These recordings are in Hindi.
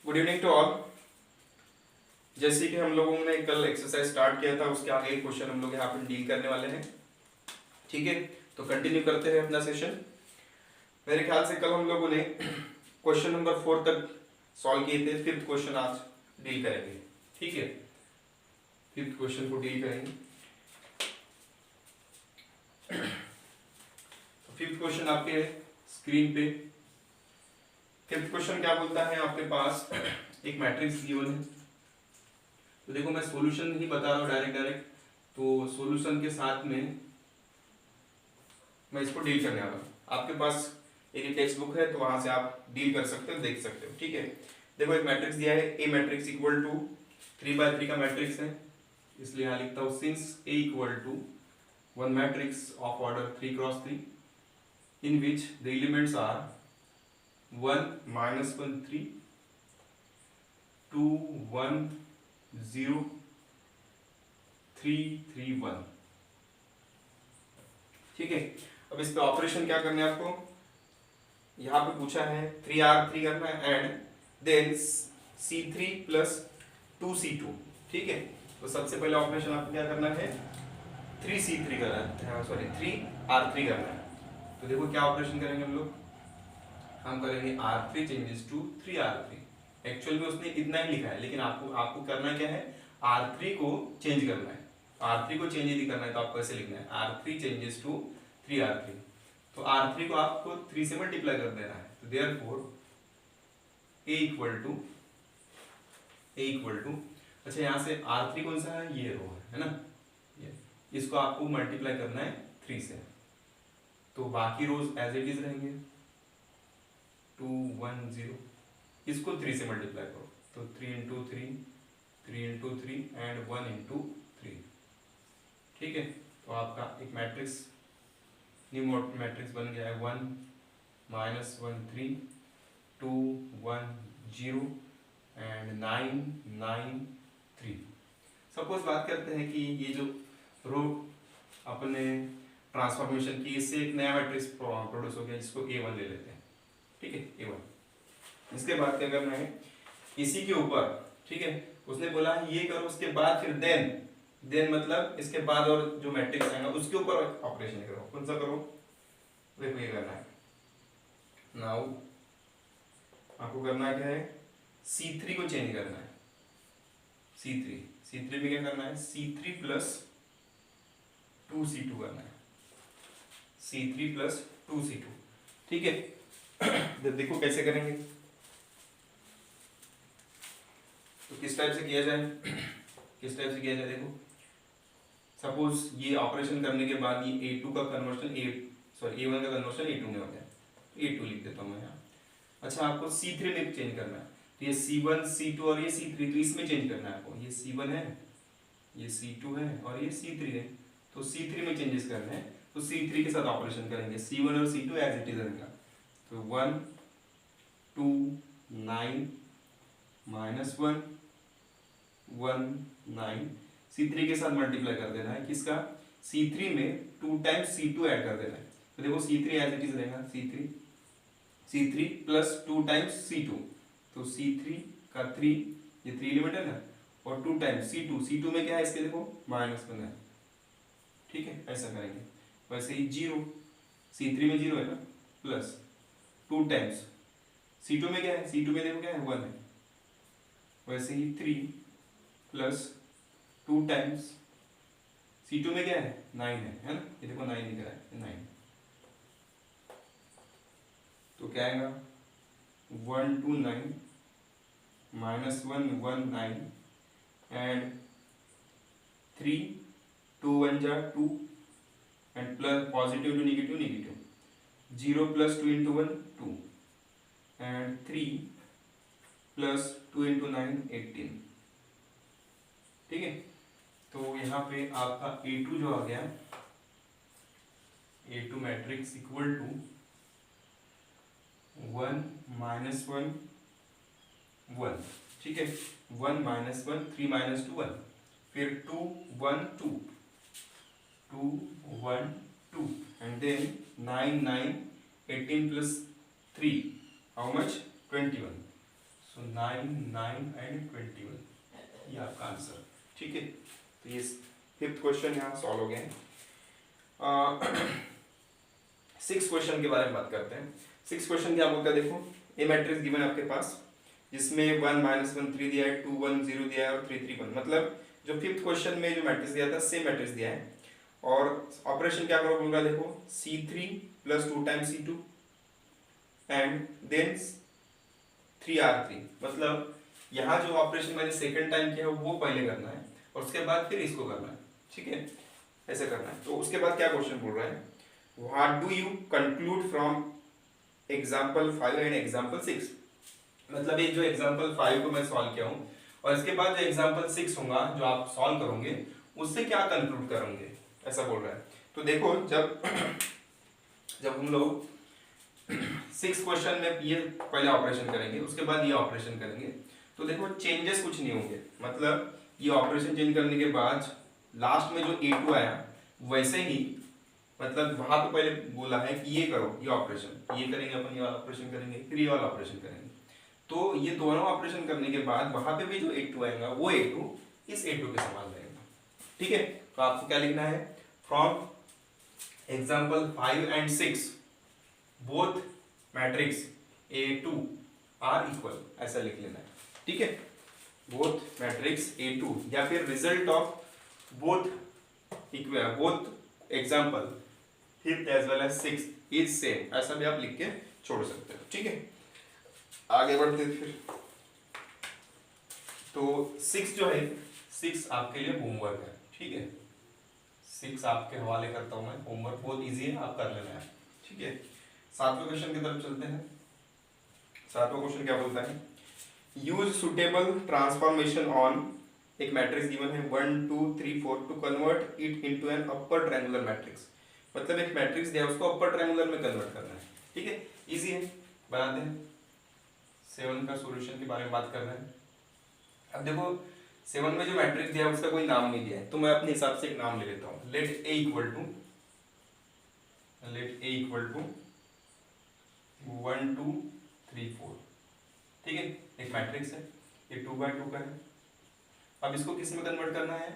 Good evening to all. जैसे कि हम लोगों ने कल एक्सरसाइज स्टार्ट किया था, उसके आगे एक क्वेश्चन हम लोग यहाँ पर डील करने वाले हैं। ठीक है, तो कंटिन्यू करते हैं अपना सेशन। मेरे ख्याल से कल हम लोगों ने क्वेश्चन नंबर 4 तक सॉल्व किए थे। फिफ्थ क्वेश्चन आज डील करेंगे। ठीक है, फिफ्थ क्वेश्चन को डील करेंगे। तो फिफ्थ क्वेश्चन आपके स्क्रीन पे। फिफ्थ क्वेश्चन क्या बोलता है, आपके पास एक मैट्रिक्स गिवन है। तो देखो, मैं सॉल्यूशन ही बता रहा हूँ डायरेक्ट। तो सॉल्यूशन के साथ में मैं इसको डील करने वाला हूँ। आपके पास एक टेक्स्ट बुक है, तो वहां से आप डील कर सकते हो, देख सकते हो। ठीक है, देखो एक मैट्रिक्स दिया है, ए मैट्रिक्स इक्वल टू 3/3 का मैट्रिक्स है, इसलिए यहाँ लिखता हूँ since a equal to one matrix of order 3x3 in which the elements are 1 -1 3 2 1 0 3 3 1। ठीक है, अब इस पे ऑपरेशन क्या करना है आपको। यहाँ पे पूछा है 3R3 करना है and then C3 plus 2C2। ठीक है, तो सबसे पहले ऑपरेशन आपको क्या करना है, 3C3 करना है, सॉरी 3R3 करना है। तो देखो क्या ऑपरेशन करेंगे हम करेंगे R3 changes to 3R3। Actual में उसने इतना ही लिखा है, लेकिन आपको करना क्या है, R3 को चेंज करना है। R3 को चेंज यदि करना है तो आपको ऐसे लिखना है R3 चेंजेस टू 3R3। तो R3 को आपको 3 से मल्टीप्लाई कर देना है। तो देयरफॉर A इक्वल टू अच्छा, यहाँ से R3 कौन सा है, ये रो है ना, ये इसको आपको मल्टीप्लाई करना है 3 से। तो बाकी रोज एज इट इज रहेंगे 2 1 0, इसको 3 से मल्टीप्लाई करो तो 3 इंटू 3 3 इंटू 3 एंड 1 इंटू 3। ठीक है, तो आपका एक मैट्रिक्स न्यू मैट्रिक्स बन गया है 1 -1 3 2 1 0 एंड 9 9 3। सपोज बात करते हैं कि ये जो रो अपने ट्रांसफॉर्मेशन की, इससे एक नया मैट्रिक्स प्रोड्यूस हो गया, जिसको A1 ले लेते हैं। ठीक है, A1। इसके बाद क्या करना है, इसी के ऊपर, ठीक है, उसने बोला ये करो, उसके बाद फिर देन मतलब इसके बाद और जो मैट्रिक्स आएगा उसके ऊपर ऑपरेशन करो। कौन सा करो, देखो ये करना है। नाउ आपको करना क्या है, C3 को चेंज करना है। C3 में क्या करना है, C3 प्लस 2C2 करना है। C3 plus 2C2। ठीक है, देखो कैसे करेंगे, तो किस टाइप से किया जाए, देखो सपोज ये ऑपरेशन करने के बाद ये A1 का कन्वर्शन A2 में हो गया, A2 लिख देता हूँ मैं यहाँ। अच्छा, आपको C3 में चेंज करना है, तो ये C1 C2 और ये C3, तो इसमें चेंज करना है आपको। ये C1 है, ये C2 है और ये C3 है, तो C3 में चेंजेस करने हैं। तो C3 के साथ ऑपरेशन करेंगे, C1 और C2 एज इट इज रहेगा। तो 1 2 9 -1 1 9, C3 के साथ मल्टीप्लाई कर देना है। किसका, C3 में 2 टाइम्स C2 ऐड कर देना है। तो देखो C3 एज इट इज रहेगा, C3 प्लस 2 टाइम्स C2, तो C3 का 3, ये 3 एलिमेंट है ना, और 2 टाइम्स C2 में क्या है इसके, देखो -1 है। ठीक है, ऐसा करेंगे। वैसे ही 0, C3 में 0 है ना, प्लस 2 टाइम्स C2 में क्या है, C2 में देखो क्या है, 1 है। वैसे ही 3 प्लस 2 टाइम्स C2 में क्या है, 9 है ना, ये देखो 9 दिख रहा है, 9। तो क्या आएगा, 1 2 9 -1 1 9 एंड 3 2 1 जा 2 and plus positive two negative 0 plus 2 into 1 2 and 3 plus 2 into 9 18। ठीक है, तो यहाँ पे आपका A2 जो आ गया, A2 मैट्रिक्स इक्वल टू 1 -1 1। ठीक है, 1 -1 3 -2 1, फिर 2 1 2 2 1 2 and then 9 9 18 plus 3 how much, 21। So 9, 9 and 21, ये आपका आंसर। ठीक है, तो ये 5th क्वेश्चन यहाँ सॉल्व हो गए हैं। 6th क्वेश्चन के बारे में बात करते हैं। 6th क्वेश्चन क्या बोलता है, देखो ए मैट्रिक्स गिवन है आपके पास जिसमें 1 -1 3 दिया है, 2 1 0 दिया है और 3 3 1, मतलब जो 5th क्वेश्चन में जो मैट्रिक्स दिया था सेम मैट्रिक्स दिया है। और ऑपरेशन क्या करो बोल रहा है, देखो C3 + 2 times C2 and then 3R3, मतलब यहाँ जो ऑपरेशन मैंने सेकंड टाइम किया है वो पहले करना है और उसके बाद फिर इसको करना है। ठीक है, ऐसे करना है। तो उसके बाद क्या क्वेश्चन बोल रहा है, what do you conclude from example 5 and example 6, मतलब ये जो एग्जाम्पल 5 को मैं सॉल्व किया हूँ और इसके बाद जो एग्जाम्पल 6 होगा जो आप सॉल्व करोगे उससे क्या कंक्लूड करोगे, ऐसा बोल रहा है। तो देखो जब हम लोग 6 क्वेश्चन में ये पहले ऑपरेशन करेंगे उसके बाद ये ऑपरेशन करेंगे तो देखो चेंजेस कुछ नहीं होंगे, मतलब ये ऑपरेशन चेंज करने के बाद लास्ट में जो A2 आया वैसे ही, मतलब वहां पे पहले बोला है कि ये करो ये ऑपरेशन, ये करेंगे अपन, ये वाला ऑपरेशन करेंगे, फिर ये वाला ऑपरेशन करेंगे। तो ये दोनों ऑपरेशन करने के बाद वहां पे भी जो A2 आएगा वो A2 इस A2 के समान रहेगा। ठीक है, तो आपको क्या लिखना है, from example 5 and 6 both matrix A2 are equal, ऐसा लिख लेना है। ठीक है, बोथ मैट्रिक्स A2 या फिर result of both example 5th as well as 6th is same, ऐसा भी आप लिख के छोड़ सकते हो। ठीक है, आगे बढ़ते फिर। तो 6 जो है 6 आपके लिए होमवर्क है। ठीक है, 6 आपके हवाले करता हूं मैं, होमवर्क बहुत इजी है, आप कर लेना है। ठीक है, 7वें क्वेश्चन की तरफ चलते हैं। 7वां क्वेश्चन क्या बोलता है, यूज सुटेबल ट्रांसफॉर्मेशन ऑन, एक मैट्रिक्स गिवन है 1 2 3 4 to convert it into an upper triangular matrix, मतलब एक मैट्रिक्स दिया है उसको अपर ट्रायंगुलर में कन्वर्ट करना है। ठीक है, इजी है, बनाते हैं। 7 का सॉल्यूशन के बारे में बात कर रहे हैं। अब देखो 7 में जो मैट्रिक्स दिया है उसका कोई नाम नहीं दिया है तो मैं अपने हिसाब से एक नाम ले लेता हूँ। Let A equal to 1 2 3 4। ठीक है, एक मैट्रिक्स है, ये 2 बाय 2 का है। अब इसको किस में कन्वर्ट करना है,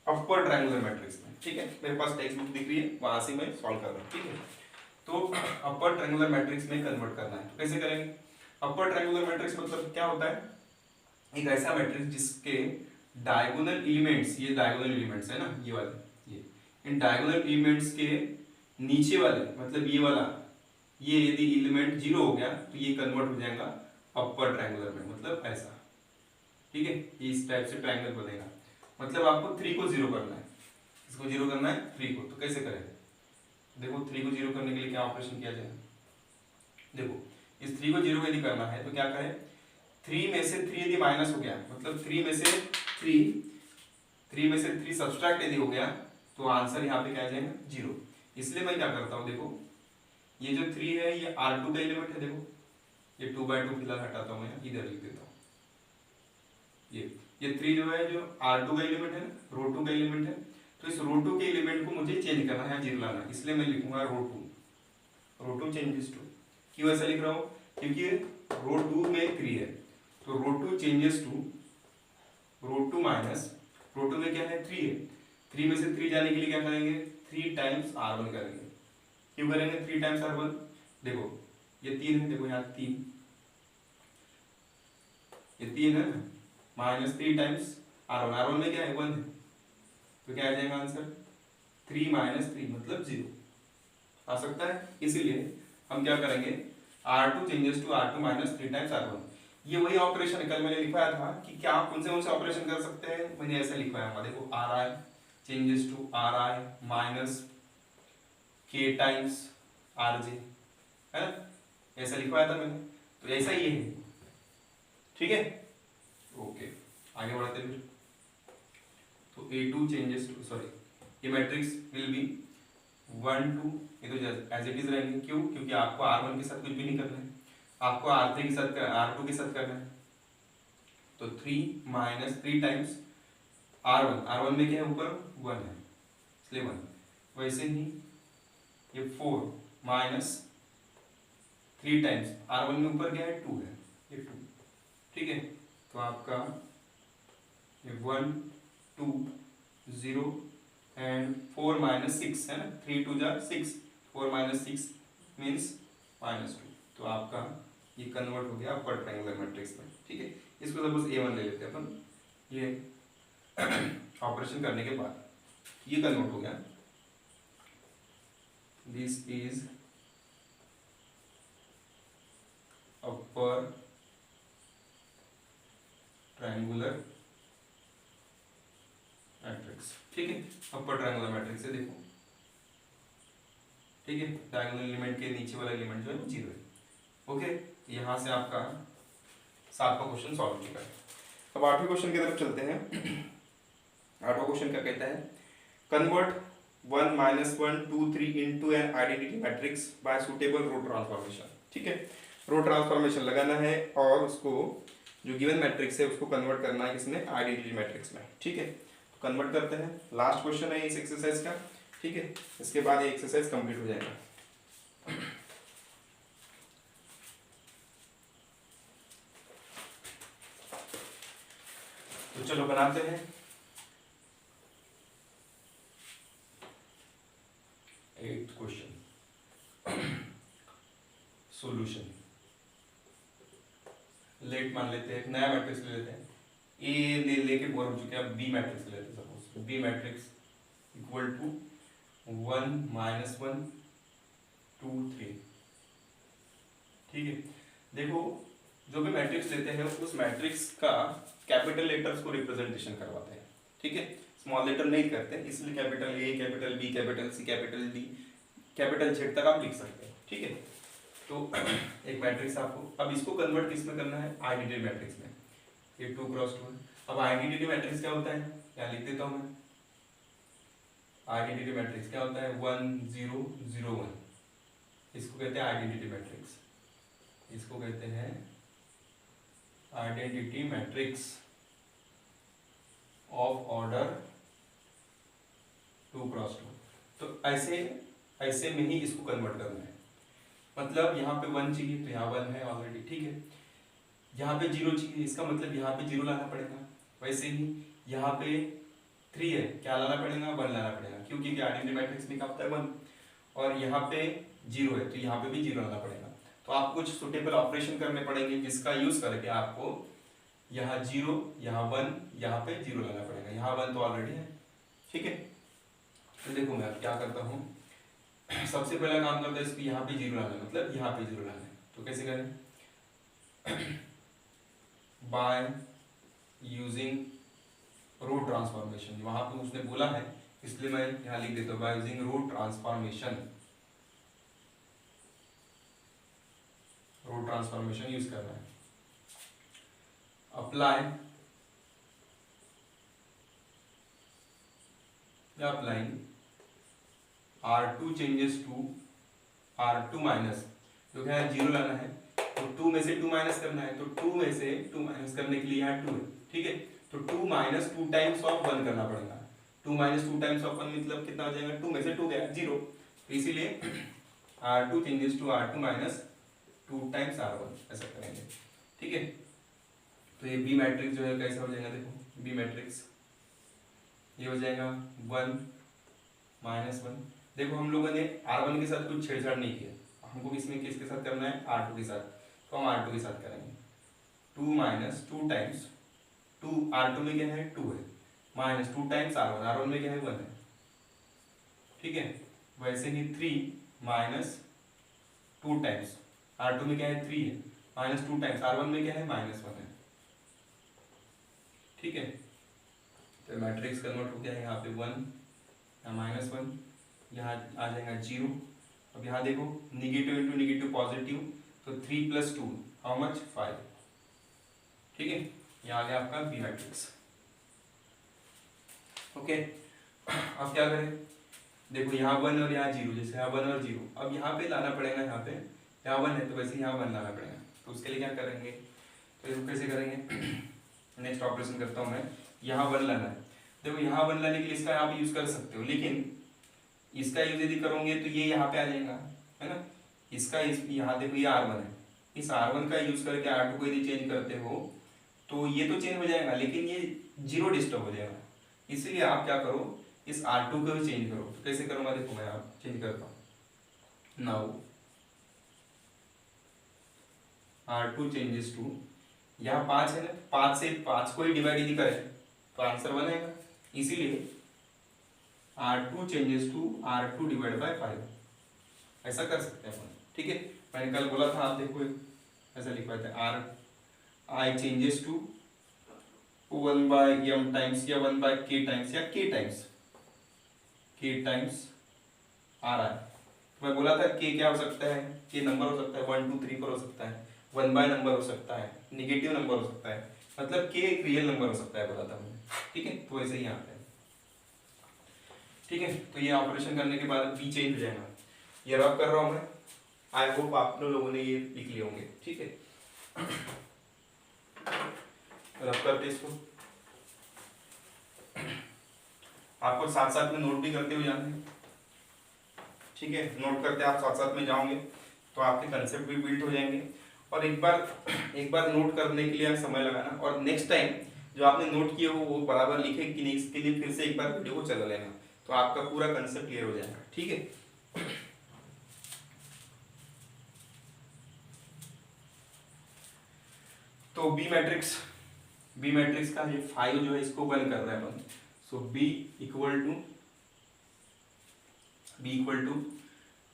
अपर ट्रायंगुलर मैट्रिक्स में। ठीक है, मेरे पास टेक्स्ट बुक दिख रही है, वहां से मैं सॉल्व कर रहा हूँ। ठीक है, तो अपर ट्रायंगुलर मैट्रिक्स में कन्वर्ट करना है, तो कैसे करेंगे। अपर ट्रायंगुलर मैट्रिक्स मतलब क्या होता है, एक ऐसा मैट्रिक्स जिसके डायगोनल एलिमेंट्स, ये डायगोनल एलिमेंट्स है ना, ये वाले, ये इन डायगोनल एलिमेंट्स के नीचे वाले, मतलब ये वाला, ये यदि एलिमेंट 0 हो गया तो ये कन्वर्ट हो जाएगा अपर ट्रायंगुलर में, मतलब ऐसा। ठीक है, ये इस टाइप से ट्रायंगल बनेगा, मतलब आपको 3 को 0 करना है, इसको 0 करना है 3 को, तो कैसे करेंगे। देखो 3 को 0 करने के लिए क्या ऑपरेशन किया जाए, देखो इस 3 को 0 यदि करना है तो क्या करें, 3 में से 3 यदि माइनस हो गया, मतलब 3 में से 3 सब्सट्रैक्ट यदि हो गया तो आंसर यहाँ पे क्या आ जाएगा 0। इसलिए मैं क्या करता हूँ, देखो ये जो 3 है ये R2 का एलिमेंट है, देखो ये 2 बाय 2 फिलहाल हटाता हूँ मैं, इधर लिख देता हूँ। ये 3 जो है जो R2 का एलिमेंट है, रो 2 का एलिमेंट है, तो इस रो 2 के एलिमेंट को मुझे चेंज करना है, 0 लाना है, इसलिए मैं लिखूंगा रो 2 चेंजेस टू। क्यों ऐसा लिख रहा हूँ, क्योंकि रो 2 में 3 है तो row 2 changes to row 2 minus row 2 में क्या है 3 है, 3 में से 3 जाने के लिए क्या करेंगे 3 टाइम्स R1 करेंगे। क्यों करेंगे 3 टाइम्स R1, देखो ये 3 है, देखो यहाँ 3, ये 3 है ना, माइनस 3 टाइम्स R1, R1 में क्या है 1 है, तो क्या आ जाएगा आंसर 3 माइनस 3 मतलब 0 आ सकता है। इसीलिए हम क्या करेंगे R2 changes to R2 minus 3 times R1। ये वही ऑपरेशन कल मैंने लिखवाया था कि क्या आप कौन से ऑपरेशन कर सकते हैं, मैंने ऐसा लिखवाया था, देखो Ri changes to Ri minus K times Rj, है ना, ऐसा लिखवाया था मैंने, तो ऐसा ही है। ठीक है, ओके आगे बढ़ाते हैं फिर। तो A2 चेंजेस टू, सॉरी ये मैट्रिक्स विल बी 1 2, ये तो एज इट इज रहेंगे, क्यों, क्योंकि आपको R1 के साथ कुछ भी नहीं करना है, आपको R3 के साथ R2 के साथ करना है। तो 3 माइनस 3 टाइम्स R1 में क्या है ऊपर 1 है इसलिए 1, वैसे ही ये 4 माइनस 3 टाइम्स R1 में ऊपर क्या है 2 है, ये 2, ठीक है। तो आपका 1 2 0 एंड 4 माइनस 6 है ना, 3 2 जा 6, 4 माइनस 6 मीन्स -2। तो आपका ये कन्वर्ट हो गया अपर ट्रायंगुलर मैट्रिक्स में, ठीक है। इसको सपोज A1 ले लेते हैं अपन, ये ऑपरेशन करने के बाद ये कन्वर्ट हो गया, this is upper triangular matrix, ठीक है। अपर ट्रायंगुलर मैट्रिक्स है, देखो, ठीक है। डायगोनल एलिमेंट के नीचे वाला एलिमेंट जो है 0 है, ओके। यहाँ से आपका 7वां क्वेश्चन सॉल्व हो चुका है। अब 8वें क्वेश्चन की तरफ चलते हैं। 8वां क्वेश्चन क्या कहता है, convert 1 -1 2 3 into an identity matrix by suitable row transformation, ठीक है। रो ट्रांसफॉर्मेशन लगाना है और उसको जो गिवन मैट्रिक्स है उसको कन्वर्ट करना है किसमें, आइडेंटिटी मैट्रिक्स में, ठीक है। तो कन्वर्ट करते हैं, लास्ट क्वेश्चन है इस एक्सरसाइज का, ठीक है। इसके बाद ये एक्सरसाइज कंप्लीट हो जाएगा। तो चलो बनाते हैं। 8th question, solution. लेट मान लेते हैं, एक नया मैट्रिक्स ले लेते हैं, ए लेके बोर हो चुके हैं, बी मैट्रिक्स ले लेते हैं। Suppose B matrix equal to 1 -1 2 3, ठीक है। देखो जो भी मैट्रिक्स लेते हैं उस मैट्रिक्स का कैपिटल लेटर्स को रिप्रेजेंटेशन करवाते हैं, ठीक है। स्मॉल लेटर नहीं करते, इसलिए capital A, capital B, capital C, capital D, capital Z तक आप लिख सकते हैं, ठीक है। तो एक मैट्रिक्स आपको, अब इसको कन्वर्ट किस में करना है, आइडेंटिटी मैट्रिक्स में। ये 2 क्रॉस 2 है। अब आइडेंटिटी मैट्रिक्स क्या होता है, यहाँ लिख देता हूँ मैं। आइडेंटिटी मैट्रिक्स क्या होता है, 1 0 0 1, इसको कहते हैं आइडेंटिटी मैट्रिक्स, इसको कहते हैं identity matrix of order 2 cross 2। तो ऐसे में ही इसको कन्वर्ट करना है। मतलब यहाँ पे 1 चाहिए तो यहाँ 1 है ऑलरेडी, ठीक है। यहाँ पे 0 चाहिए, इसका मतलब यहाँ पे 0 लाना पड़ेगा। वैसे ही यहाँ पे 3 है, क्या लाना पड़ेगा, 1 लाना पड़ेगा, क्योंकि आइडेंटिटी मैट्रिक्स में क्या होता है 1। और यहाँ पे 0 है तो यहाँ पे भी 0 लाना पड़ेगा। तो आप कुछ सुटेबल ऑपरेशन करने पड़ेंगे जिसका यूज करके आपको यहाँ 0, यहाँ 1, यहाँ पे 0 लाना पड़ेगा। यहाँ 1 तो ऑलरेडी है, ठीक है। तो देखो मैं क्या करता हूँ, सबसे पहला काम करता है इसको यहाँ पे 0 लाना है, मतलब यहाँ पे 0 लाना है। तो कैसे करें, बाय यूजिंग रो ट्रांसफॉर्मेशन। वहां पे उसने बोला है इसलिए मैं यहाँ लिख देता हूँ, by using row transformation. Row transformation use करना है। Apply, applying R2 changes to R2 minus, जो क्या है 0 लाना है, तो 2 में से 2 माइनस करना है। तो 2 में से 2 माइनस करने के लिए यहाँ 2 है, ठीक है। तो 2 माइनस 2 टाइम्स ऑफ 1 करना पड़ेगा। 2 माइनस 2 टाइम्स ऑफ 1 मतलब कितना हो जाएगा, 2 में से 2 गया 0, तो इसीलिए R2 changes to R2 minus 2 times R1 ऐसा करेंगे, ठीक है। तो ये बी मैट्रिक्स जो है कैसा हो जाएगा, देखो बी मैट्रिक्स ये हो जाएगा 1 -1। देखो हम लोगों ने R1 के साथ कुछ छेड़छाड़ नहीं किया, हमको किसमें किसके साथ करना है, R2 के साथ। तो हम R2 के साथ करेंगे। 2 माइनस 2 टाइम्स 2, R2 में क्या है 2 है, माइनस 2 टाइम्स R1, R1 में क्या है 1 है, ठीक है। वैसे ही 3 माइनस 2 टाइम्स R2 में क्या है 3 है, माइनस 2 टाइम्स R1 में क्या है -1 है, ठीक है। तो मैट्रिक्स कन्वर्ट हो गया है, यहाँ पे 1, यहाँ -1, यहाँ आ जाएगा 0। अब यहाँ देखो निगेटिव इंटू निगेटिव पॉजिटिव, तो 3 + 2 हाउ मच 5, ठीक है। यहाँ आ गया आपका बी मैट्रिक्स, ओके। अब क्या करें, देखो यहाँ 1 और यहाँ 0, जैसे यहाँ 1 और 0, अब यहाँ पे लाना पड़ेगा, यहाँ 1 है तो वैसे यहाँ 1 लाना पड़ेगा। तो उसके लिए क्या करेंगे, तो इसको कैसे करेंगे, नेक्स्ट ऑपरेशन करता हूँ मैं। यहाँ 1 लाना है, देखो यहाँ 1 लाने के लिए इसका आप यूज कर सकते हो, लेकिन इसका यूज यदि करोगे तो ये यहाँ पे आ जाएगा, है ना। इसका यहाँ देखो ये R1 है, इस R1 का यूज करके R2 को यदि चेंज करते हो तो ये तो चेंज हो जाएगा लेकिन ये जीरो डिस्टर्ब हो जाएगा। इसलिए आप क्या करो, इस R2 को भी चेंज करो। तो कैसे करूँगा देखो, मैं आप चेंज करता हूँ। नाउ R2 चेंजेस टू, यहाँ 5 है ना, 5 से 5 को ही डिवाइड यदि करें तो आंसर बनेगा। इसीलिए R2 changes to R2 divide by 5, ऐसा कर सकते हैं अपन। ठीक है, मैंने कल बोला था, आप देखो ऐसा लिखवाए थे, I changes to 1 by m times या 1 बाय k टाइम्स या k टाइम्स RI। मैं बोला था k क्या हो सकता है, k नंबर हो सकता है 1 2 3 4 हो सकता है, 1 बाय नंबर हो सकता है, निगेटिव नंबर हो सकता है, मतलब k एक रियल नंबर हो सकता है, बोला था मैंने। ठीक है, तो वैसे ही यहाँ पे ठीक है। तो ये ऑपरेशन करने के बाद b चेंज हो जाएगा। ये रब कर रहा हूँ मैं, आई होप आप लोगों ने ये लिख लिए होंगे। ठीक है, रब करते इसको, आपको साथ साथ में नोट भी करते हुए जाना है। ठीक है, नोट करते आप साथ साथ में जाओगे तो आपके कंसेप्ट भी बिल्ड हो जाएंगे। और एक बार नोट करने के लिए समय लगाना, और नेक्स्ट टाइम जो आपने नोट किए हो वो बराबर लिखे कि नहीं, इसके लिए फिर से एक बार वीडियो को चला लेना, तो आपका पूरा कंसेप्ट क्लियर हो जाएगा। ठीक है, तो बी मैट्रिक्स का ये 5 जो है इसको बंद कर रहा है अपन। सो b इक्वल टू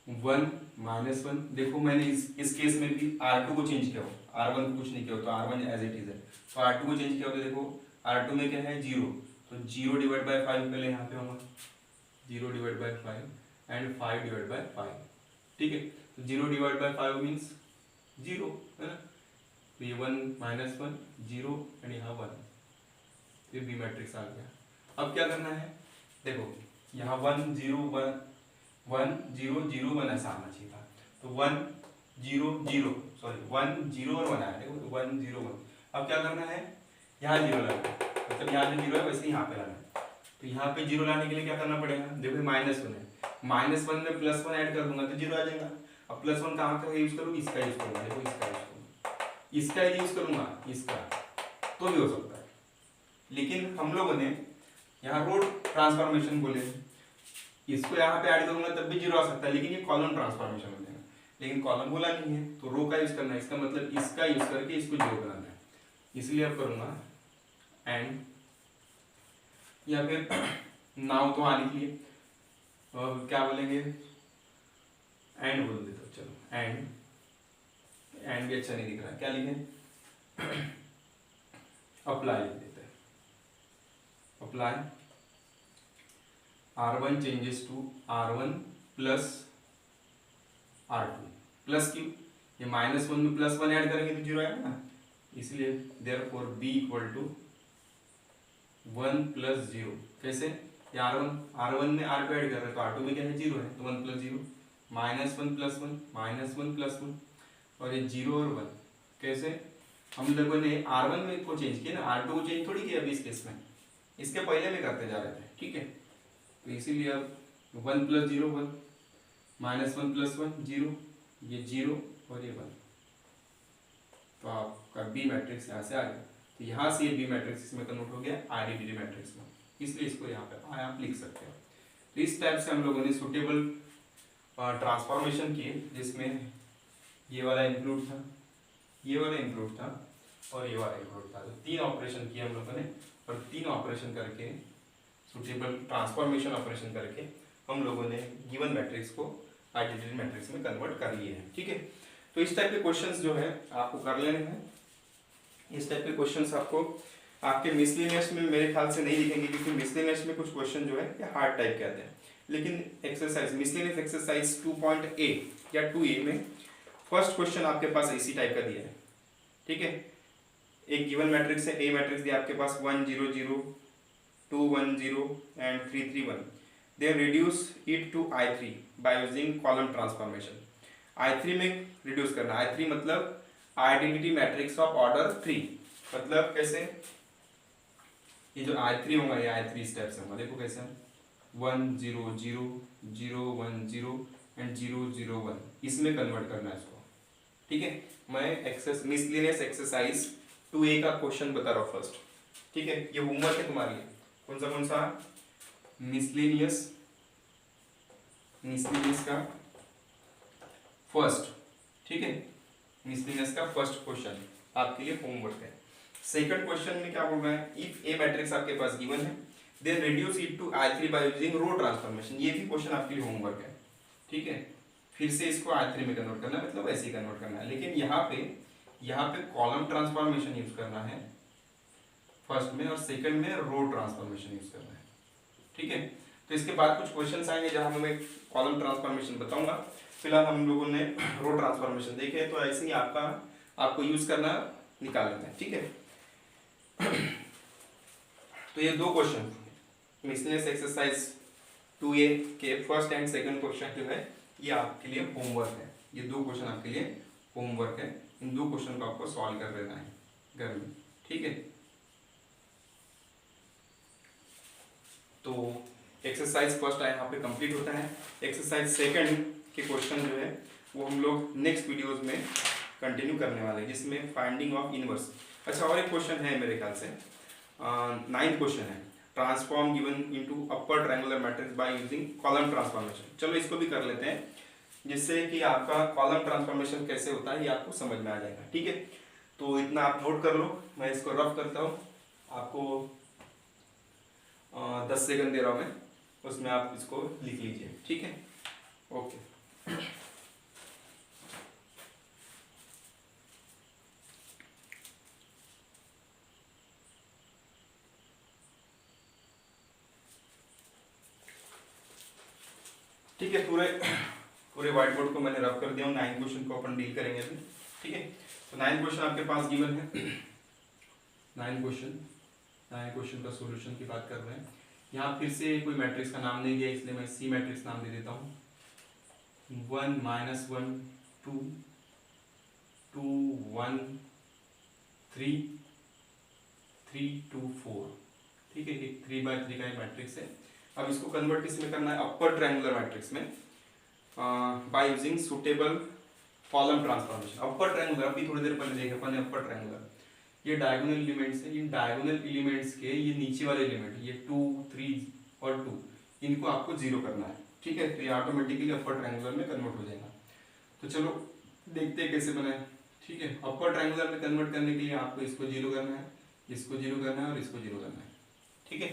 1 माइनस 1। देखो मैंने इस केस में भी R2 को चेंज किया हो, R1 को कुछ नहीं किया हो, तो R1 एज इट इज है। तो R2 को चेंज किया हो तो देखो R2 में क्या है 0, तो 0 डिवाइड बाय 5 पहले यहाँ पे होगा, 0 divide by 5 and 5 divide by 5। ठीक है, तो 0 डिवाइड बाय 5 मीन्स 0 है ना, तो ये 1 माइनस 1 0 एंड यहाँ 1, फिर बी मैट्रिक्स आ गया। अब क्या करना है, देखो यहाँ 1 0 1 1 0 0 1 ऐसा आना चाहिए था, तो 1 0 0 सॉरी 1 0 और 1 आया, देखो 1 0 1। अब क्या करना है, यहाँ 0 लाना है, मतलब यहाँ जो 0 है वैसे यहाँ पे लाना है। तो यहाँ पे 0 लाने के लिए क्या करना पड़ेगा, देखो माइनस 1 है, माइनस 1 में प्लस 1 ऐड कर दूंगा तो 0 आ जाएगा। अब प्लस 1 कहाँ का यूज करूँ, इसका यूज करूँगा, देखो इसका यूज करूँगा, इसका यूज करूँगा, इसका तो भी हो सकता है। लेकिन हम लोगों ने यहाँ रो ट्रांसफॉर्मेशन बोले, इसको यहाँ पे ऐड करूंगा तब भी 0 आ सकता है, लेकिन ये कॉलम ट्रांसफॉर्मेशन हो जाएगा। लेकिन कॉलम बोला नहीं है तो रो का यूज करना है, इसका मतलब इसका यूज करके इसको 0 बनाना है। इसलिए अब करूंगा एंड, या फिर नाउ तो हाँ लिख लिए, और क्या बोलेंगे एंड बोल देते, चलो एंड भी अच्छा नहीं दिख रहा, क्या लिखे अप्लाई लिख देते हैं, apply R1 changes to R1 plus R2 plus क्यों, ये माइनस 1 में प्लस 1 ऐड करेंगे तो 0 आएगा ना, इसलिए therefore b equal to 1 plus 0। कैसे, ये R1 में R2 ऐड कर रहे हैं तो R2 में क्या है 0 है, तो 1 plus 0 minus 1 plus 1 minus 1 plus 1, और ये 0 और 1। कैसे, हम लोगों ने R1 में को चेंज किया ना, R2 को चेंज थोड़ी किया अभी इस केस में, इसके पहले में करते जा रहे थे। ठीक है, तो इसीलिए अब 1 प्लस 0 1 माइनस 1 प्लस 1 0, ये 0 और ये 1, तो आपका बी मैट्रिक्स यहाँ से आ गया। तो यहाँ से ये बी मैट्रिक्स इसमें कन्वर्ट हो गया आईडेंटिटी मैट्रिक्स में, इसलिए इसको यहाँ पे आप लिख सकते हो। तो इस टाइप से हम लोगों ने सुटेबल ट्रांसफॉर्मेशन किए, जिसमें ये वाला इंक्लूड था, ये वाला इंक्लूड था और ये वाला इंक्लूड था। तो 3 ऑपरेशन किए हम लोगों ने, और 3 ऑपरेशन करके सुटेबल ट्रांसफॉर्मेशन ऑपरेशन करके हम लोगों ने गिवन मैट्रिक्स को आइडेंटिटी मैट्रिक्स में कन्वर्ट कर लिए हैं। ठीक है, तो इस टाइप के क्वेश्चंस जो है आपको कर लेने हैं। इस टाइप के क्वेश्चंस आपको आपके मिसलेनियस में मेरे ख्याल से नहीं दिखेंगे, क्योंकि मिसलेनियस में कुछ क्वेश्चन जो है ये हार्ड टाइप के आते हैं। लेकिन एक्सरसाइज मिसलेनियस एक्सरसाइज 2.a या 2a में फर्स्ट क्वेश्चन आपके पास इसी टाइप का दिया है। ठीक है, एक गिवन मैट्रिक्स है, ए मैट्रिक्स दिया आपके पास 1 0 0 2 1 0 and 3 3 1, then reduce it to I3 by using column transformation। I3 में रिड्यूस करना, I3 मतलब आइडेंटिटी मैट्रिक्स ऑफ ऑर्डर 3, मतलब कैसे, ये जो I3 होगा ये I3 स्टेप्स होगा, देखो कैसे 1 0 0 0 1 0 एंड 001 इसमें कन्वर्ट करना है इसको, ठीक है। मैं मिसलिनियस एक्सरसाइज 2A का क्वेश्चन बता रहा हूँ फर्स्ट, ठीक है। ये होमवर्क है तुम्हारे लिए। कौन सा मिसलिनियस का फर्स्ट, ठीक है। मिसलिनियस का फर्स्ट क्वेश्चन आपके लिए होमवर्क है। सेकंड क्वेश्चन में क्या बोल रहा है, इफ ए मैट्रिक्स आपके पास गिवन है then reduce it to I3 by using row transformation. ये भी क्वेश्चन आपके लिए होमवर्क है, ठीक है। फिर से इसको I3 में कन्वर्ट करना है, मतलब ऐसे ही कन्वर्ट करना है, लेकिन यहाँ पे कॉलम ट्रांसफॉर्मेशन यूज करना है फर्स्ट में, और सेकंड में रो ट्रांसफॉर्मेशन यूज करना है, ठीक है। तो इसके बाद कुछ क्वेश्चंस आएंगे जहां मैं कॉलम ट्रांसफॉर्मेशन बताऊंगा। फिलहाल हम लोगों ने रो ट्रांसफॉर्मेशन देखे, तो ऐसे ही आपको यूज करना निकाल लेते हैं, ठीक है। तो ये दो क्वेश्चन मिसलिनियस एक्सरसाइज 2A के फर्स्ट एंड सेकंड क्वेश्चन जो है ये आपके लिए होमवर्क है। ये दो क्वेश्चन आपके लिए होमवर्क है। इन दो क्वेश्चन को आपको सॉल्व कर लेना है घर में, ठीक है। तो एक्सरसाइज फर्स्ट यहाँ पे कंप्लीट होता है। एक्सरसाइज सेकंड के क्वेश्चन जो है वो हम लोग नेक्स्ट वीडियोस में कंटिन्यू करने वाले हैं, जिसमें फाइंडिंग ऑफ इनवर्स। अच्छा, और एक क्वेश्चन है मेरे ख्याल से, 9th क्वेश्चन है, transform given into upper triangular matrix by using column transformation. चलो इसको भी कर लेते हैं, जिससे कि आपका कॉलम ट्रांसफॉर्मेशन कैसे होता है ये आपको समझ में आ जाएगा, ठीक है। तो इतना आप नोट कर लो, मैं इसको रफ करता हूँ, आपको 10 सेकंड दे रहा हूँ मैं, उसमें आप इसको लिख लीजिए, ठीक है। ओके, ठीक है। पूरे व्हाइट बोर्ड को मैंने रफ कर दिया हूँ। 9 क्वेश्चन को अपन डील करेंगे अभी, ठीक है। तो 9 क्वेश्चन आपके पास गिवन है। 9 क्वेश्चन का सॉल्यूशन की बात कर रहे हैं। यहाँ फिर से कोई मैट्रिक्स का नाम नहीं दिया, इसलिए मैं सी मैट्रिक्स नाम दे देता हूँ। 1 -1 2 2 1 3 3 2 4, ठीक है। एक 3x3 का मैट्रिक्स है। अब इसको कन्वर्ट किस में करना है, अपर ट्रायंगुलर मैट्रिक्स में by using suitable column transformation. Upper triangular अभी थोड़ी देर पहले देखे अपन अपर ट्रायंगुलर, ये डायगोनल एलिमेंट्स है। इन डायगोनल एलिमेंट्स के ये नीचे वाले एलिमेंट, ये 2 3 और 2, इनको आपको 0 करना है, ठीक है। तो ये ऑटोमेटिकली अपर ट्रायंगुलर में कन्वर्ट हो जाएगा। तो चलो देखते हैं कैसे बनाए, ठीक है। अपर ट्रायंगुलर में कन्वर्ट करने के लिए आपको इसको 0 करना है, इसको 0 करना है और इसको 0 करना है, ठीक है।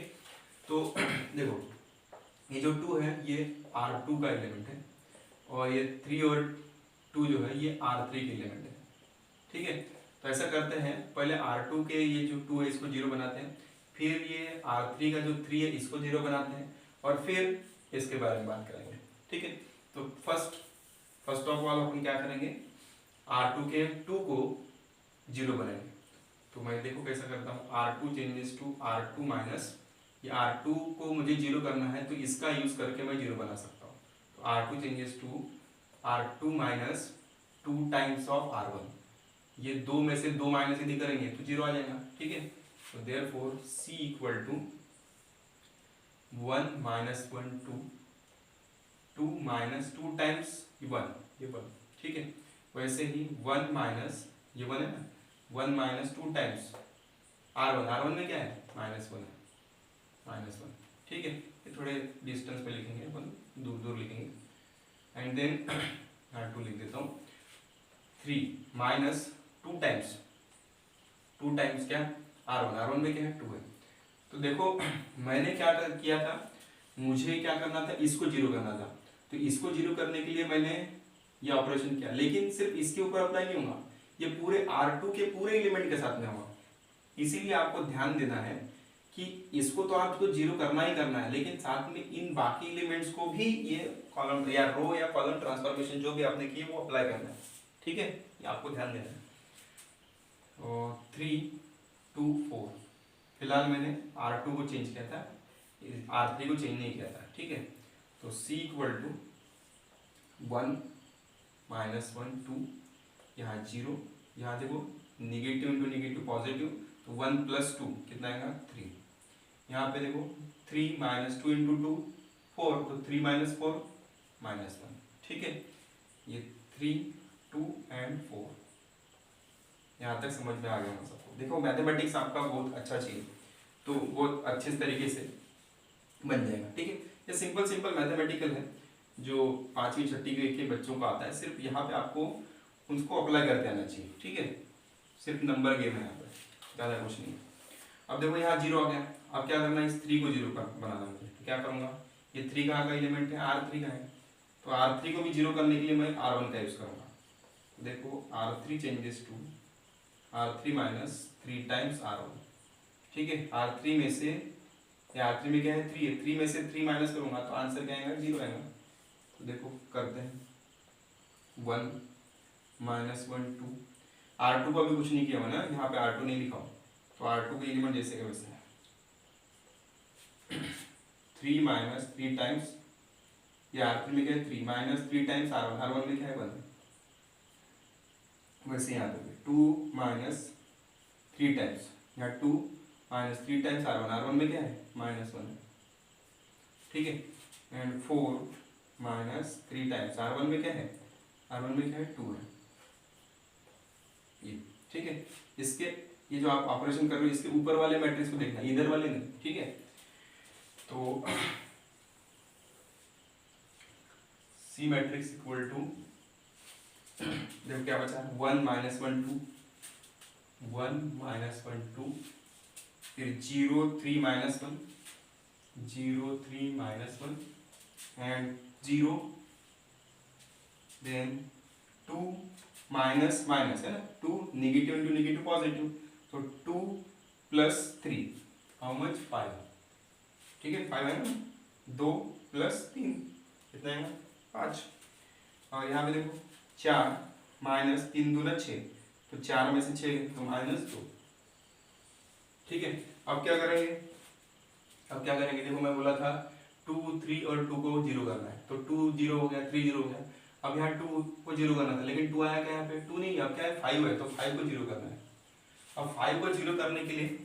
तो देखो ये जो 2 है ये R2 का एलिमेंट है, और ये 3 और 2 जो है ये R3 के एलिमेंट है, ठीक है। तो ऐसा करते हैं, पहले R2 के ये जो 2 है इसको 0 बनाते हैं, फिर ये R3 का जो 3 है इसको 0 बनाते हैं, और फिर इसके बारे में बात करेंगे, ठीक है। तो फर्स्ट ऑफ ऑल अपन क्या करेंगे, R2 के 2 को 0 बनाएंगे। तो मैं देखो कैसा करता हूँ, R2 changes to R2 minus, ये R2 को मुझे 0 करना है तो इसका यूज करके मैं 0 बना सकता हूँ। तो R2 changes to R2 minus 2 times of R1, ये 2 में से 2 माइनस यदि करेंगे तो 0 आ जाएगा, ठीक है। तो therefore C equal to 1 minus 1 2 minus 2 times 1, ये 1, ठीक है। वैसे ही 1 माइनस ये 1 है ना, 1 माइनस 2 टाइम्स R1 में क्या है -1 है, -1, ठीक है। ये थोड़े डिस्टेंस पे लिखेंगे अपन, दूर दूर लिखेंगे, एंड देन R2 लिख देता हूँ 3 माइनस 2 टाइम्स क्या R1 में क्या है 2 है। तो देखो मैंने क्या किया था, मुझे क्या करना था, इसको 0 करना था। तो इसको 0 करने के लिए मैंने ये ऑपरेशन किया, लेकिन सिर्फ इसके ऊपर अप्लाई नहीं होगा, ये पूरे R2 के पूरे एलिमेंट के साथ में होगा। इसीलिए आपको ध्यान देना है कि इसको तो आपको 0 करना ही करना है, लेकिन साथ में इन बाकी एलिमेंट्स को भी ये कॉलम या रो या कॉलम ट्रांसफॉर्मेशन जो भी आपने किए वो अप्लाई करना है, ठीक है। ये आपको ध्यान देना है। और 3 2 4, फिलहाल मैंने R2 को चेंज किया था, R3 को चेंज नहीं किया था, ठीक है। तो C इक्वल टू 1 माइनस 1 2, यहाँ 0, यहाँ देखो निगेटिव इंटू निगेटिव पॉजिटिव, तो 1 प्लस 2 कितना आएगा 3, यहाँ पे देखो 3 माइनस 2 इंटू 2 4, तो 3 माइनस 4 -1, ठीक है, ये 3, 2 एंड 4। यहाँ तक समझ में आ गया हम सबको। देखो मैथमेटिक्स आपका बहुत अच्छा चाहिए तो बहुत अच्छे तरीके से बन जाएगा, ठीक है। ये सिंपल सिंपल मैथमेटिकल है जो 5वीं 6वीं के बच्चों को आता है, सिर्फ यहाँ पे आपको उसको अप्लाई करते आना चाहिए, ठीक है। सिर्फ नंबर गेम है यहाँ पे, ज़्यादा कुछ नहीं। अब देखो यहाँ 0 आ गया, अब क्या करना है, इस 3 को 0 पर बनाना मुझे, तो क्या करूँगा, ये 3 कहाँ का एलिमेंट है, R3 का है, तो R3 को भी 0 करने के लिए मैं R1 का यूज़ करूँगा। देखो R3 changes to R3 minus 3 times R1, ठीक है। R3 में से, R3 में क्या है, 3 है, 3 में से 3 माइनस करूँगा तो आंसर क्या आएगा, 0 आएगा। तो देखो करते हैं, 1 माइनस 1 2, R2 का भी कुछ नहीं किया हुआ ना, यहाँ पे R2 नहीं लिखा हो, तो R2 के एलिमेंट जैसे का वैसे है। 3 माइनस 3 टाइम्स, ये R3 में क्या है 3 माइनस 3 टाइम्स R1, R1 में क्या है 1, वैसे यहाँ पे 2 माइनस 3 टाइम्स, यहाँ 2 माइनस 3 टाइम्स R1, R1 में क्या है -1, ठीक है। एंड 4 माइनस 3 टाइम्स R1 में क्या है, R1 में क्या है 2 है, ये ठीक है। इसके ये जो आप ऑपरेशन कर रहे हो इसके ऊपर वाले मैट्रिक्स को देखना, इधर वाले नहीं, ठीक है। तो C मैट्रिक्स इक्वल टू, देखो क्या बचा, 1 माइनस 1 2, 1 माइनस 1 2, फिर 0 3 minus 1, 0 3 minus 1 and 0, then 2 minus minus है ना, 2 नेगेटिव इंटू नेगेटिव पॉजिटिव, तो 2 प्लस 3 हाउ मच 5, ठीक है 5 है ना, 2 प्लस 3 कितना है ना 5, और यहाँ पे देखो 4 माइनस 3 दूना 6, तो 4 में से 6 तो -2, ठीक है। अब क्या करेंगे, देखो मैं बोला था 2 3 और 2 को 0 करना है, तो 2 0 हो गया, 3 0 हो गया। अब यहाँ 2 को 0 करना था, लेकिन 2 आया क्या यहाँ पे, 2 नहीं, अब क्या है 5 है, तो 5 को 0 करना है। अब 5 को 0 करने के लिए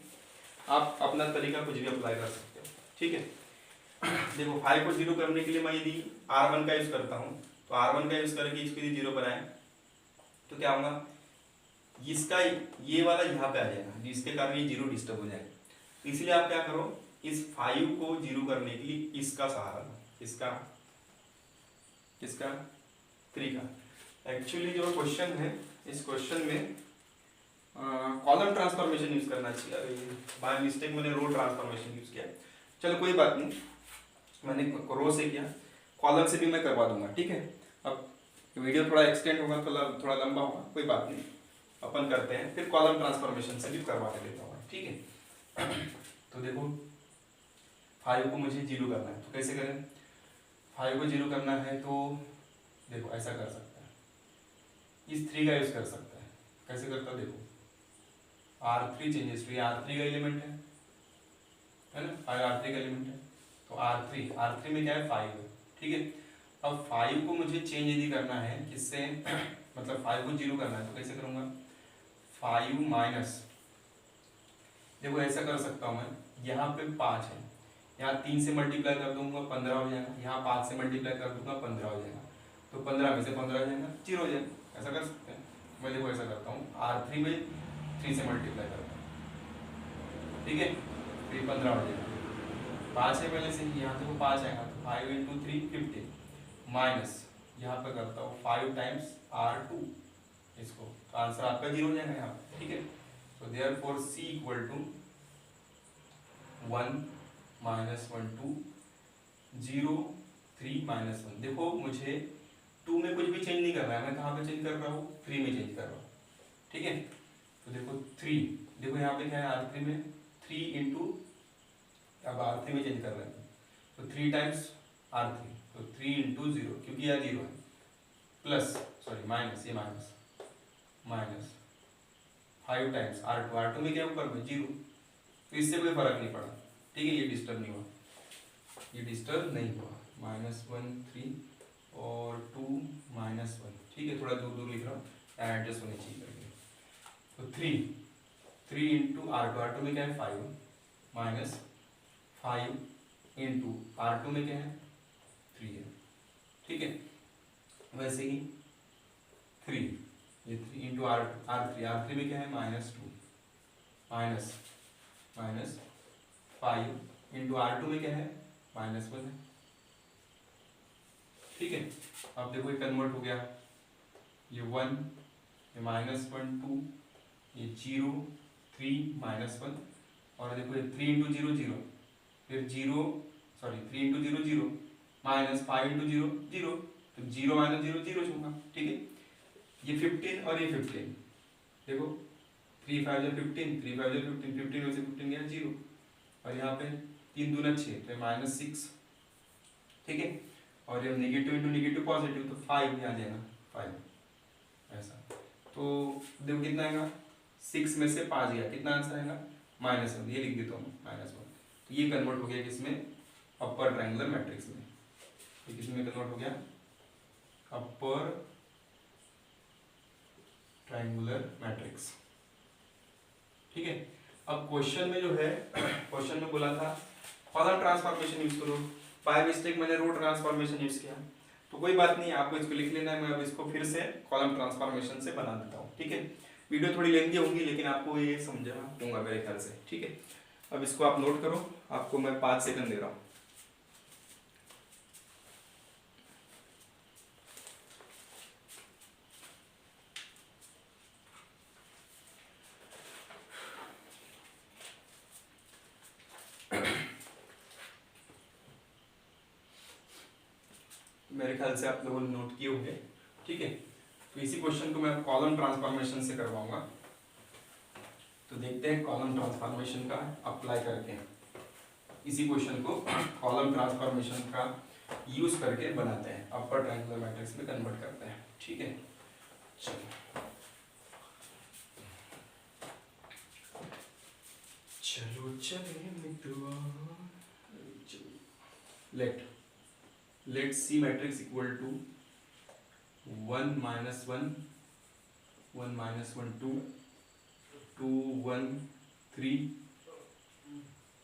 आप अपना तरीका कुछ भी अप्लाई कर सकते हो, ठीक है। देखो 5 को 0 करने के लिए मैं यदि R1 का यूज करता हूँ, तो R1 का यूज करके इसको यदि 0 बनाए तो क्या होगा, इसका ये वाला यहाँ पे आ जाएगा, जिसके कारण ये 0 डिस्टर्ब हो जाएगा। तो इसलिए आप क्या करो, इस 5 को 0 करने के लिए इसका सहारा लो, इसका 3 का। एक्चुअली जो क्वेश्चन है, इस क्वेश्चन में कॉलम ट्रांसफॉर्मेशन यूज करना चाहिए, बाय मिस्टेक मैंने रो ट्रांसफॉर्मेशन यूज किया। चलो कोई बात नहीं, मैंने रो से किया, कॉलम से भी मैं करवा दूंगा, ठीक है। अब वीडियो थोड़ा एक्सटेंड होगा, थोड़ा लंबा होगा, कोई बात नहीं, अपन करते हैं, फिर कॉलम ट्रांसफॉर्मेशन से भी करवा के देता हूँ, ठीक है। तो देखो 5 को मुझे 0 करना है, तो कैसे करें, 5 को 0 करना है तो देखो ऐसा कर सकता है, इस 3 का यूज कर सकता है, कैसे करता है देखो, R3 चेंजेस टू, ये R3 का एलिमेंट है ना, 5 R3 का एलिमेंट है, तो R3 में क्या है 5 है, ठीक है। अब 5 को मुझे चेंज यदि करना है किससे, मतलब 5 को 0 करना है, तो कैसे करूँगा, 5 माइनस, देखो ऐसा कर सकता हूँ मैं, यहाँ पे 5 है, यहाँ 3 से मल्टीप्लाई कर दूंगा 15 हो जाएगा, यहाँ 5 से मल्टीप्लाई कर दूंगा 15 हो जाएगा, तो 15 में से 15 हो जाएगा, 0 हो जाएगा, ऐसा कर सकते हैं। मैं देखो ऐसा करता हूँ, R3 में 3 से मल्टीप्लाई करता हूँ, ठीक है, फिर 15 हो जाएगा, 5 है पहले से, यहाँ देखो 5 आएगा, तो 5 इंटू 3 15, माइनस यहाँ पे करता हूँ 5 टाइम्स R2, इसको, तो आंसर आपका 0 हो जाएगा यहाँ पे, ठीक है। तो therefore C equal to 1 minus 1 2 0 3 minus 1। देखो मुझे 2 में कुछ भी चेंज नहीं करना है, मैं कहाँ पे चेंज कर रहा हूँ, 3 में चेंज कर रहा हूँ, ठीक है। तो देखो 3, देखो यहाँ पे क्या है R3 में 3 इंटू, अब R3 में चेंज कर रहे हैं, तो 3 टाइम्स R3, तो 3 इंटू 0, क्योंकि यह 0 है, प्लस सॉरी माइनस, ये माइनस 5 टाइम्स R2 में क्या ऊपर में 0, तो इससे कोई फर्क नहीं पड़ा, ठीक है, ये डिस्टर्ब नहीं हुआ, -1 3 और 2 -1, ठीक है, थोड़ा दूर दूर लिख रहा हूँ, एडजस्ट होने चाहिए करके। तो 3 इंटू R2 में क्या है 5 माइनस 5 इंटू R2 में क्या है 3 है, ठीक है। वैसे ही 3, ये 3 इंटू R3 में क्या है -2 माइनस 5 इंटू R2 में क्या है -1 है। ठीक है, अब देखो ये कन्वर्ट हो गया, ये 1, ये -1 2, ये 0 3 -1, और देखो ये 3 इंटू 0 0, फिर 3 इंटू 0 0 माइनस 5 इंटू 0 0, तो 0 माइनस 0 0 छूंगा। ठीक है, ये 15 और ये 15, देखो 3 5 जो 15, 3 5 जो 15, 15 में से 15 गया 0, और यहाँ पे 3 दूना 6, तो -6। ठीक है, और ये नेगेटिव इंटू नेगेटिव पॉजिटिव, तो 5 यहाँ देना 5 ऐसा। तो देखो कितना आएगा, 6 में से 5 गया, कितना आंसर आएगा -1, ये लिख देता हूँ -1। तो ये कन्वर्ट हो गया किसमें, अपर ट्रायंगुलर मैट्रिक्स में। ये किसमें कन्वर्ट हो गया, अपर ट्रायंगुलर मैट्रिक्स। ठीक है, अब क्वेश्चन में जो है, क्वेश्चन में बोला था कॉलम ट्रांसफॉर्मेशन यूज करो, बाय मिस्टेक मैंने रो ट्रांसफॉर्मेशन यूज किया, तो कोई बात नहीं, आपको इसको लिख लेना है, मैं अब इसको फिर से कॉलम ट्रांसफॉर्मेशन से बना देता हूँ। ठीक है, वीडियो थोड़ी लेंदी होंगी लेकिन आपको ये समझा दूंगा मेरे ख्याल से। ठीक है, अब इसको आप नोट करो, आपको मैं 5 सेकंड दे रहा हूँ। मेरे ख्याल से आप लोगों ने नोट किए होंगे। ठीक है, तो इसी क्वेश्चन को मैं कॉलम ट्रांसफॉर्मेशन से करवाऊंगा, तो देखते हैं कॉलम ट्रांसफॉर्मेशन का अप्लाई करके इसी क्वेश्चन को कॉलम ट्रांसफॉर्मेशन का यूज करके बनाते हैं, अपर ट्रायंगुलर मैट्रिक्स में कन्वर्ट करते हैं। ठीक है, चलो चले मित्रों, let C matrix equal to 1 -1 1 -1 2 2 1 3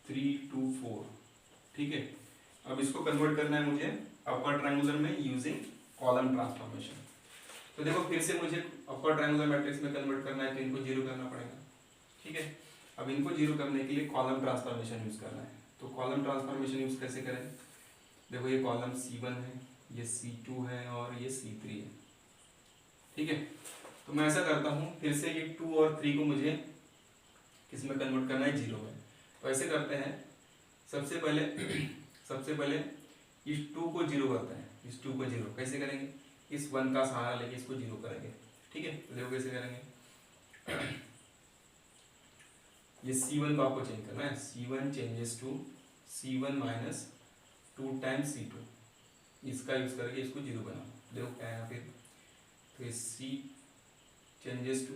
3 2 4। ठीक है, अब इसको कन्वर्ट करना है मुझे अपर ट्रायंगुलर में यूजिंग कॉलम ट्रांसफॉर्मेशन। तो देखो फिर से मुझे अपर ट्रायंगुलर मैट्रिक्स में कन्वर्ट करना है, तो इनको जीरो करना पड़ेगा। ठीक है, अब इनको जीरो करने के लिए कॉलम ट्रांसफॉर्मेशन यूज करना है, तो कॉलम ट्रांसफॉर्मेशन यूज कैसे करें, देखो ये कॉलम C1 है, ये C2 है और ये C3 है। ठीक है, तो मैं ऐसा करता हूँ, फिर से ये 2 और 3 को मुझे किस में कन्वर्ट करना है, 0 में। तो ऐसे करते हैं, सबसे पहले इस 2 को 0 करते हैं, इस 2 को 0 कैसे करेंगे, इस 1 का सहारा लेके इसको 0 करेंगे। ठीक है, तो देखो कैसे करेंगे, ये C1 को आपको चेंज करना है, C1 changes to C1 minus 2 times C2, इसका यूज करके इसको 0 बनाओ, देखो क्या है फिर, तो C चेंजेस टू,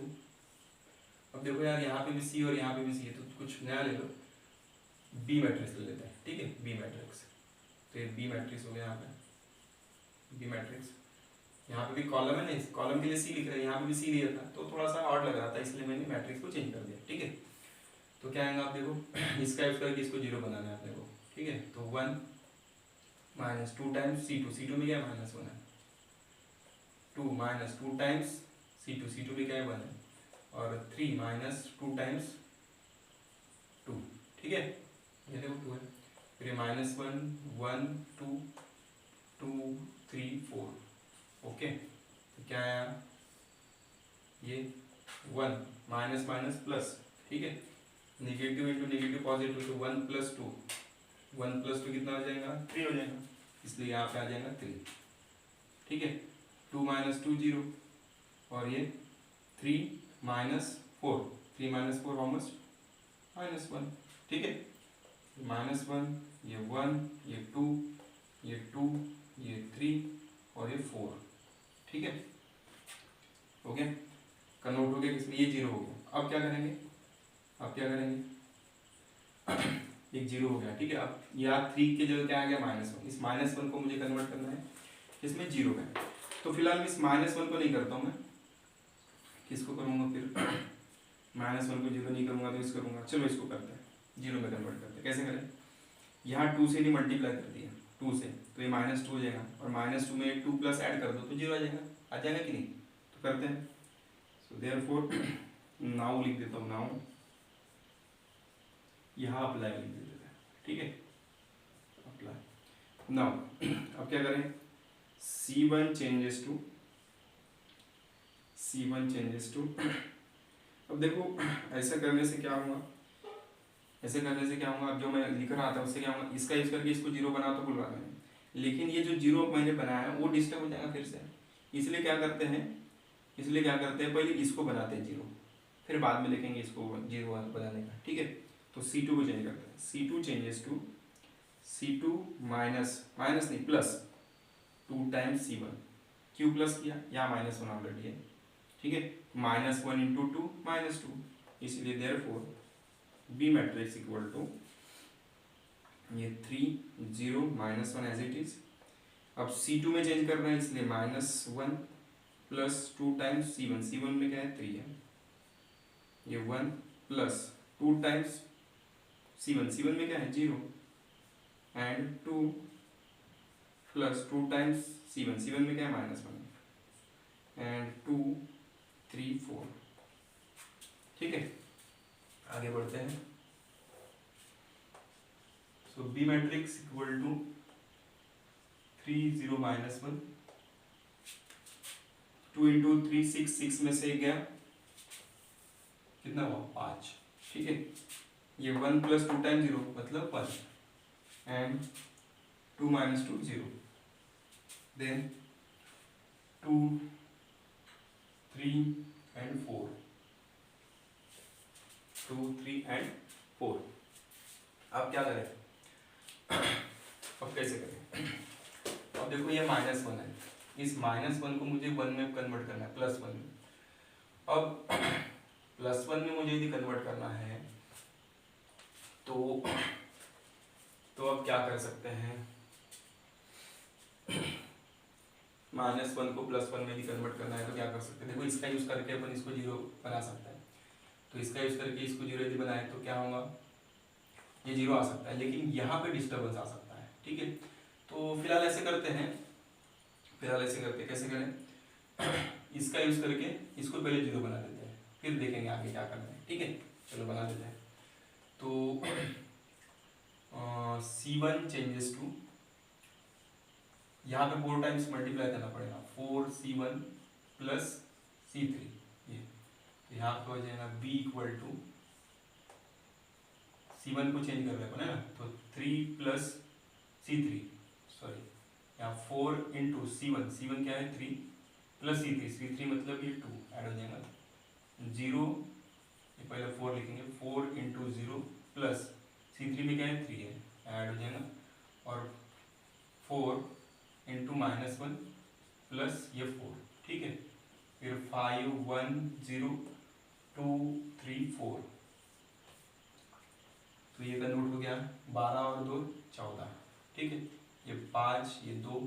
अब देखो यार यहाँ पे भी C और यहाँ पे भी C है, तो कुछ नया ले लो, B मैट्रिक्स ले लेते हैं। ठीक है, B मैट्रिक्स, तो ये B मैट्रिक्स हो गया, यहाँ पे B मैट्रिक्स, यहाँ पे भी कॉलम है ना, इस कॉलम के लिए C लिख रहे हैं, यहाँ पे भी C लिया था, तो थोड़ा सा ऑड लग रहा था, इसलिए मैंने मैट्रिक्स को चेंज कर दिया। ठीक है, तो क्या आएगा, आप देखो इसका यूज करके इसको 0 बनाना है अपने को। ठीक है, तो 1 माइनस 2 टाइम्स C2 में क्या है -1 है, 2 माइनस 2 टाइम्स C2 में क्या है 1 है, और 3 माइनस 2 टाइम्स 2। ठीक है, ये देखो 2 है, फिर -1 1 2 2 3 4। ओके, तो क्या आया, ये 1 माइनस माइनस प्लस। ठीक है, नेगेटिव इंटू नेगेटिव पॉजिटिव, तो 1 + 2 1 + 2 कितना हो जाएगा, 3 हो जाएगा, इसलिए यहाँ पे आ जाएगा 3। ठीक है, 2 - 2 0, और ये 3 - 4, 3 - 4 ऑलमोस्ट -1। ठीक है, -1, ये 1, ये 2, ये 2, ये 3 और ये 4। ठीक है, हो गया, कन्वर्ट हो गया किसमें, ये 0 हो गया। अब क्या करेंगे, एक 0 हो गया। ठीक है, अब यहाँ 3 के जगह क्या आ गया, -1, इस -1 को मुझे कन्वर्ट करना है इसमें 0 में। तो फिलहाल मैं इस -1 को नहीं करता हूँ, मैं किसको करूँगा फिर, -1 को 0 नहीं करूँगा तो इसको करूँगा। चलो इसको करते हैं, 0 में कन्वर्ट करते हैं, कैसे करें, यहाँ 2 से नहीं मल्टीप्लाई कर दिया, 2 से, तो ये -2 हो जाएगा, और -2 में 2 प्लस ऐड कर दो तो 0 आ जाएगा कि नहीं? तो करते हैं। सो देयरफॉर नाउ लिख देता हूँ, नाउ यहाँ अप्लाई लिख देते हैं, ठीक है, अप्लाई। नाउ अब क्या करें, C1 चेंजेस टू अब देखो ऐसा करने से क्या होगा, अब जो मैं लिख रहा था उससे क्या होगा, इसका यूज करके इसको 0 बना तो बुलवा दें, लेकिन ये जो 0 मैंने बनाया है वो डिस्टर्ब हो जाएगा फिर से, इसलिए क्या करते हैं पहले इसको बनाते हैं 0, फिर बाद में लिखेंगे इसको 0 बनाने का, ठीक है। तो C2 को चेंज करते हैं, C2 changes to C2 minus नहीं प्लस 2 टाइम्स C1, क्यों प्लस किया, यहाँ -1 ऑलरेडी है, ठीक है, -1 इंटू 2 -2, इसलिए therefore B matrix equal to ये 3 0 -1 एज इट इज। अब C2 में चेंज कर रहे हैं इसलिए -1 प्लस 2 टाइम्स C1 में क्या है 3 है, ये 1 प्लस 2 टाइम्स C1 में क्या है 0 एंड 2 प्लस 2 टाइम्स C1 में क्या है -1 एंड 2 3 4, ठीक है। आगे बढ़ते हैं। So B matrix equal to 3 0 -1, 2 into 3 6 में से गया कितना हुआ 5, ठीक है, ये 1 प्लस 2 टाइम 0 मतलब 1 एंड 2 -2 0, देन 2 3 एंड 4, 2 3 एंड 4। अब क्या करें, अब कैसे करें, अब देखो ये -1 है, इस -1 को मुझे 1 में कन्वर्ट करना है, +1 में। अब +1 में मुझे यदि कन्वर्ट करना है तो अब क्या कर सकते हैं, -1 को +1 में यदि कन्वर्ट करना है तो क्या कर सकते हैं, देखो इसका यूज करके अपन इसको 0 बना सकते हैं, तो इसका यूज करके इसको 0 यदि बनाए तो क्या होगा, ये 0 आ सकता है, लेकिन यहाँ पे डिस्टर्बेंस आ सकता है, ठीक है। तो फिलहाल ऐसे करते हैं, कैसे करें, इसका यूज करके इसको पहले 0 बना देते हैं, फिर देखेंगे आगे क्या करना है, ठीक है। चलो बना देते हैं। तो C1 चेंजेस टू, यहाँ पे 4 टाइम्स मल्टीप्लाई करना पड़ेगा, 4C1 प्लस C3, ये यहाँ पे हो जाएगा B इक्वल टू C1 को चेंज कर रहे हैं ना, तो 3 प्लस C3, सॉरी यहाँ 4 इंटू C1 क्या है 3 प्लस C3 मतलब ये 2 ऐड हो जाएगा 0, ये पहले 4 लिखेंगे, 4 इंटू 0 प्लस C3 में क्या है 3 है, ऐड हो जाएगा, और 4 इंटू -1 प्लस ये 4, ठीक है, फिर 5 1 0 2 3 4, तो ये कन्वर्ट हो गया 12 और 2 14, ठीक है, ये 5 ये 2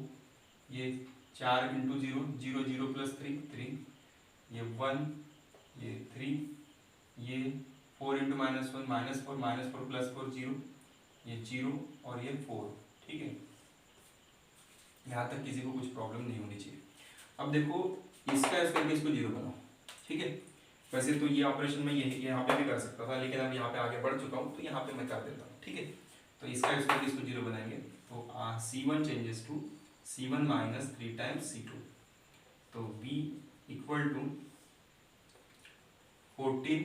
ये 4 इंटू 0 0 0 प्लस 3 ये 1 ये 3 ये 4 इंटू -1 -4 प्लस 4 0 ये 0 और ये 4, ठीक है। यहाँ तक किसी को कुछ प्रॉब्लम नहीं होनी चाहिए। अब देखो इसका यूज करके इसको 0 बनाओ, ठीक है। वैसे तो ये ऑपरेशन में ये यहाँ पे भी कर सकता था, लेकिन अब यहाँ पे आगे बढ़ चुका हूँ तो यहाँ पे मैं कर देता हूँ, ठीक है। तो इसका यूज करके इसको 0 बनाएंगे, तो C1 changes to C1 minus 3 times C2, तो B equal to 14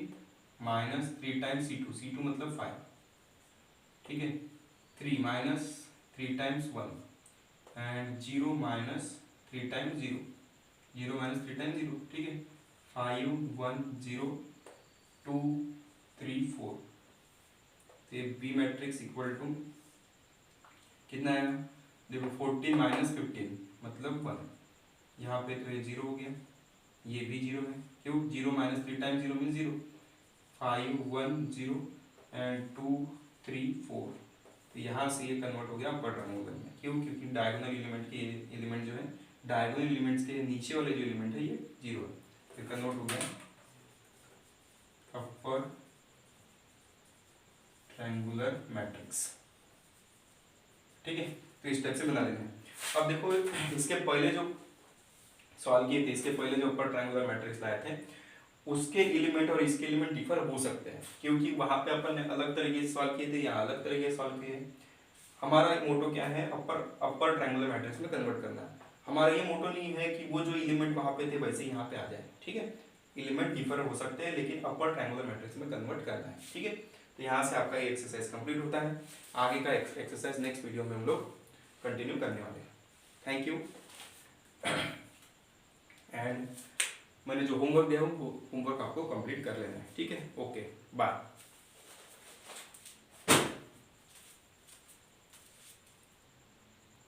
minus 3 times C2 मतलब 5, ठीक है, 3 minus 3 times 1 and 0 minus 3 times 0 minus 3 times 0, ठीक है, 5 1 0 2 3 4, तो बी मैट्रिक्स इक्वल टू कितना है, देखो 14 माइनस 15 मतलब 1, यहाँ पे तो ये 0 हो गया, ये भी 0 है, क्यों 0 माइनस 3 टाइम्स 0 मीन 0, 5 1 0 एंड 2 3 4, तो यहाँ से ये कन्वर्ट हो गया अपर ट्रायंगल में, क्यों, क्योंकि डायगोनल एलिमेंट जो है डायगोनल एलिमेंट्स के नीचे वाले जो एलिमेंट है ये 0 है, फिर कन्वर्ट हो गया अपर ट्रायंगुलर मैट्रिक्स, ठीक है। तो इस टाइप से बना लेना है। अब देखो इसके पहले जो सॉल्व किए थे, इसके पहले जो ऊपर ट्रायंगुलर मैट्रिक्स लाए थे, उसके एलिमेंट और इसके एलिमेंट डिफर हो सकते हैं, क्योंकि वहां पे अपन ने अलग तरीके से सॉल्व किए थे, यहाँ अलग तरीके से सॉल्व किए। हमारा मोटो क्या है, अपर ट्रायंगुलर मैट्रिक्स में कन्वर्ट करना है। हमारा ये मोटो नहीं है कि वो जो एलिमेंट वहां पे थे वैसे यहाँ पे आ जाए, ठीक है। एलिमेंट डिफर हो सकते हैं लेकिन अपर ट्रायंगुलर मैट्रिक्स में कन्वर्ट करना है, ठीक है। तो यहाँ से आपका ये एक्सरसाइज कंप्लीट होता है। आगे का एक्सरसाइज नेक्स्ट वीडियो में हम लोग कंटिन्यू करने वाले हैं। Thank you. एंड मैंने जो होमवर्क दिया वो होमवर्क आपको कंप्लीट कर लेना है, ठीक है। Okay bye.